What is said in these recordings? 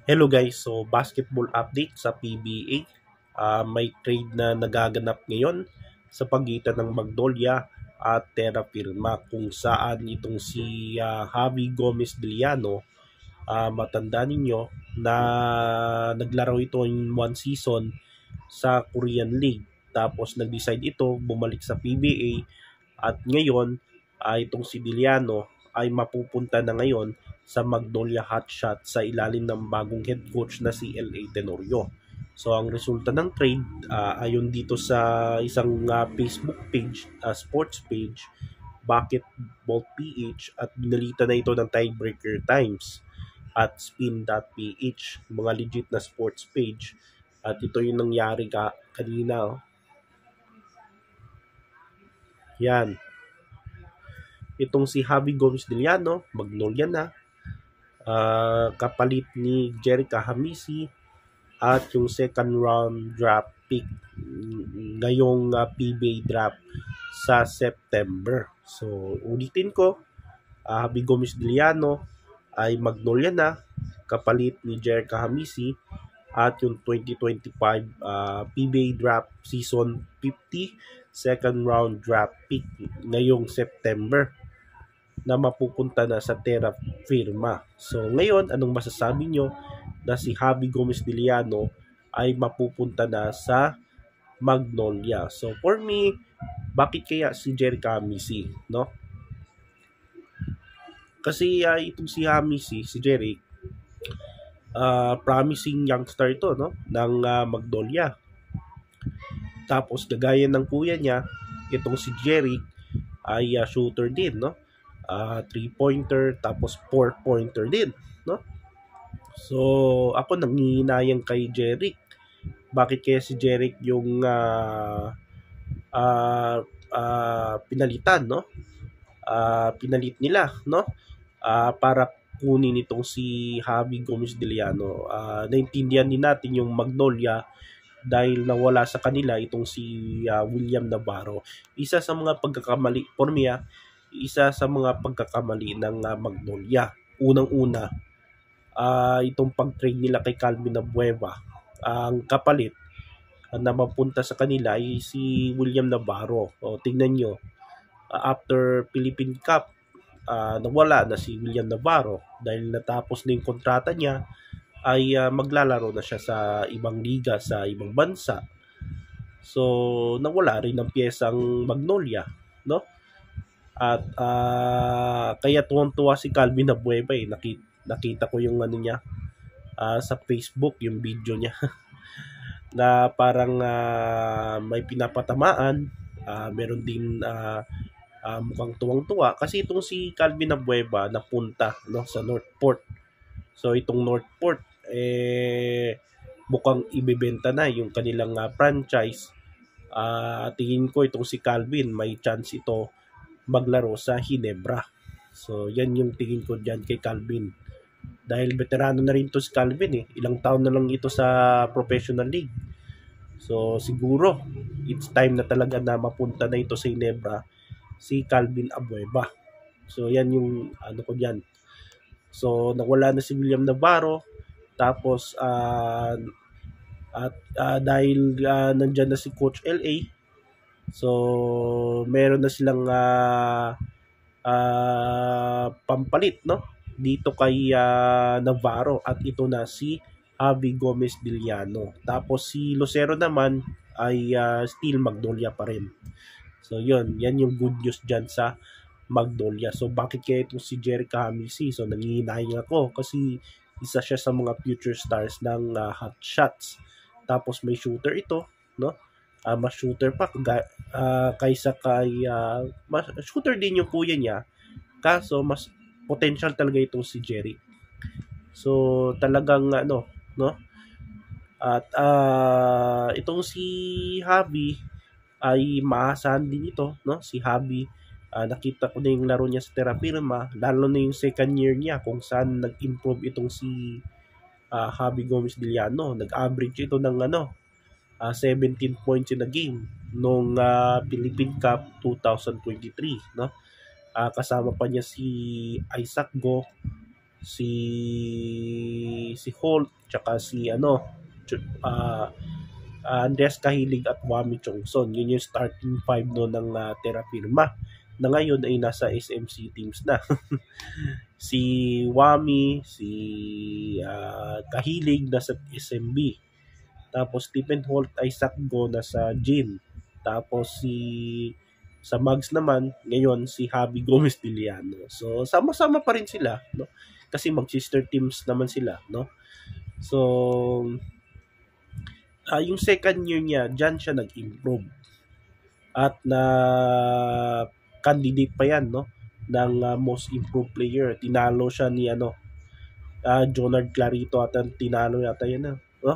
Hello guys, so basketball update sa PBA. May trade na nagaganap ngayon sa pagitan ng Magnolia at Terra Firma kung saan itong si Javi Gomez Diliano, matanda ninyo na naglaro ito in one season sa Korean League. Tapos nag-decide ito bumalik sa PBA at ngayon itong si Diliano ay mapupunta na ngayon sa Magnolia Hotshot sa ilalim ng bagong head coach na si L.A. Tenorio. So ang resulta ng trade ayon dito sa isang Facebook page, sports page, Basketball PH, at binalita na ito ng Tiebreaker Times at Spin.ph, mga legit na sports page. At ito yung nangyari kanina. Yan. Itong si Javi Gomez Diliano, Magnolia na. Kapalit ni Jerica Hamisi at yung second round draft pick ngayong PBA draft sa September. So, ulitin ko, Javi Gomez Diliano ay Magnolia na, kapalit ni Jerica Hamisi at yung 2025 PBA draft season 50 second round draft pick ngayong September na mapupunta na sa Terra Firma. So ngayon, anong masasabi nyo na si Javi Gomez Diliano ay mapupunta na sa Magnolia? So for me, bakit kaya si Jerica Hamisi, no? Kasi itong si Hamisi, si Jeric, promising youngster ito, no, ng Magnolia. Tapos gagaya ng kuya niya, itong si Jeric ay shooter din, no? 3-pointer, tapos 4-pointer din, no? So ako nangihinayang kay Jeric. Bakit kaya si Jeric yung pinalitan, no? Pinalit nila, no? Para kunin itong si Javi Gomez Diliano. Naintindihan din natin yung Magnolia dahil nawala sa kanila itong si William Navarro. Isa sa mga pagkakamali, for me, isa sa mga pagkakamali ng Magnolia. Unang-una, itong pag-trade nila kay Calvin Abueva. Ang kapalit na mapunta sa kanila ay si William Navarro. Tingnan nyo, after Philippine Cup, nawala na si William Navarro dahil natapos na yung kontrata niya, ay maglalaro na siya sa ibang liga, sa ibang bansa. So nawala rin ang piyesang Magnolia, no? At kaya tuwang-tuwa si Calvin Abueva. Nakita ko yung ano niya sa Facebook, yung video niya na parang may pinapatamaan. Meron din mukhang tuwang-tuwa kasi itong si Calvin Abueva napunta, no, sa Northport. So itong Northport mukhang ibebenta na yung kanilang franchise. Tingin ko itong si Calvin may chance ito maglaro sa Ginebra. So yan yung tingin ko dyan kay Calvin. Dahil veterano na rin to si Calvin, ilang taon na lang ito sa professional league. So siguro it's time na talaga na mapunta na ito sa Ginebra si Calvin Abueva. So yan yung ano ko dyan. So nawala na si William Navarro, tapos dahil nandyan na si Coach LA, so meron na silang pampalit, no, dito kay Navarro, at ito na si Javi Gomez Diliano. Tapos si Lucero naman ay still Magnolia pa rin. So yan yung good news dyan sa Magnolia. So bakit kaya itong si Jerica Hamisi? So nangihinayang ako kasi isa siya sa mga future stars ng Hot Shots. Tapos may shooter ito, no? Mas shooter pa kaysa kay mas shooter din yung kuya niya, kaso mas potential talaga itong si Jerry. So talagang ano, no? At itong si Javi ay maasahan din ito, no? Si Javi, nakita ko na yung laro niya sa Terra Firma, lalo na yung second year niya kung saan nag-improve itong si Javi Gomez Diliano. Nag-average ito ng 17 points in a game nung Philippine Cup 2023, no? Kasama pa niya si Isaac Go si Holt, tsaka si Andres Cahilig at Wami Chongson. Yun yung starting five no ng Terra Firma na ngayon ay nasa SMC teams na. Si Wami, si Kahilig nasa SMB. Tapos Stephen Holt, Isaac Go nasa Gin. Tapos sa Mags naman, ngayon si Javi Gomez Diliano. So sama-sama pa rin sila, no? Kasi mag-sister teams naman sila, no? So yung second year niya, diyan siya nag-improve. At na candidate pa yan, no? Ng most improved player. Tinalo siya ni Jonard Clarito at tinalo yata yan, no?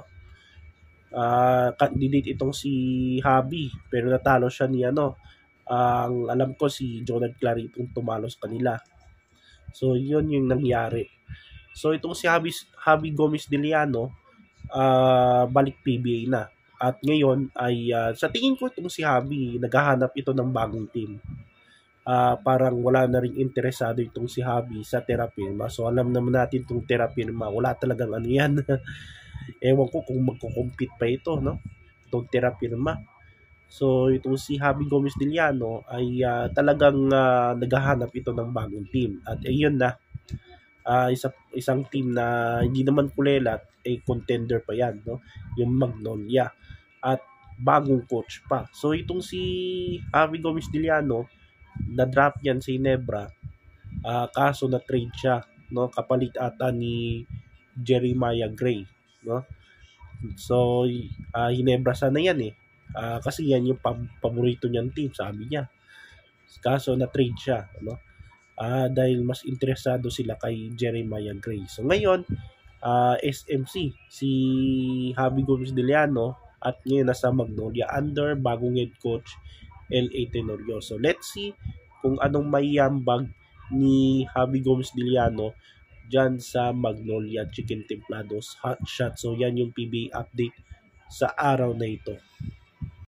Candidate itong si Javi, pero natalo siya ni ang alam ko si Jonard Clarito tumalo sa kanila. So yun yung nangyari. So itong si Javi Gomez Diliano, balik PBA na. At ngayon ay sa tingin ko itong si Javi naghahanap ito ng bagong team. Parang wala na ring interesado itong si Javi sa Terra Firma. So alam naman natin itong Terra Firma, wala talagang ano yan. Ewan ko kung magko-compete pa ito, no? Itong Terra Firma. So itong si Javi Gomez Diliano ay talagang naghahanap ito ng bagong team. At ayun na, isang team na hindi naman kulelat, ay contender pa yan, no? Yung Magnolia. At bagong coach pa. So itong si Javi Gomez Diliano, na-drop yan sa Ginebra, kaso na-trade siya, no? Kapalit ata ni Jeremiah Gray, no? So Ginebra sana yan kasi yan yung paborito niyang team, sabi niya. Kaso na-trade siya, no? Dahil mas interesado sila kay Jeremiah Gray. So ngayon, SMC, si Javi Gomez Diliano, at ngayon nasa Magnolia under bagong head coach L.A. Tenorio. So let's see kung anong maiambag ni Javi Gomez Diliano dyan sa Magnolia Chicken Templados Hot Shot. So yan yung PBA update sa araw na ito.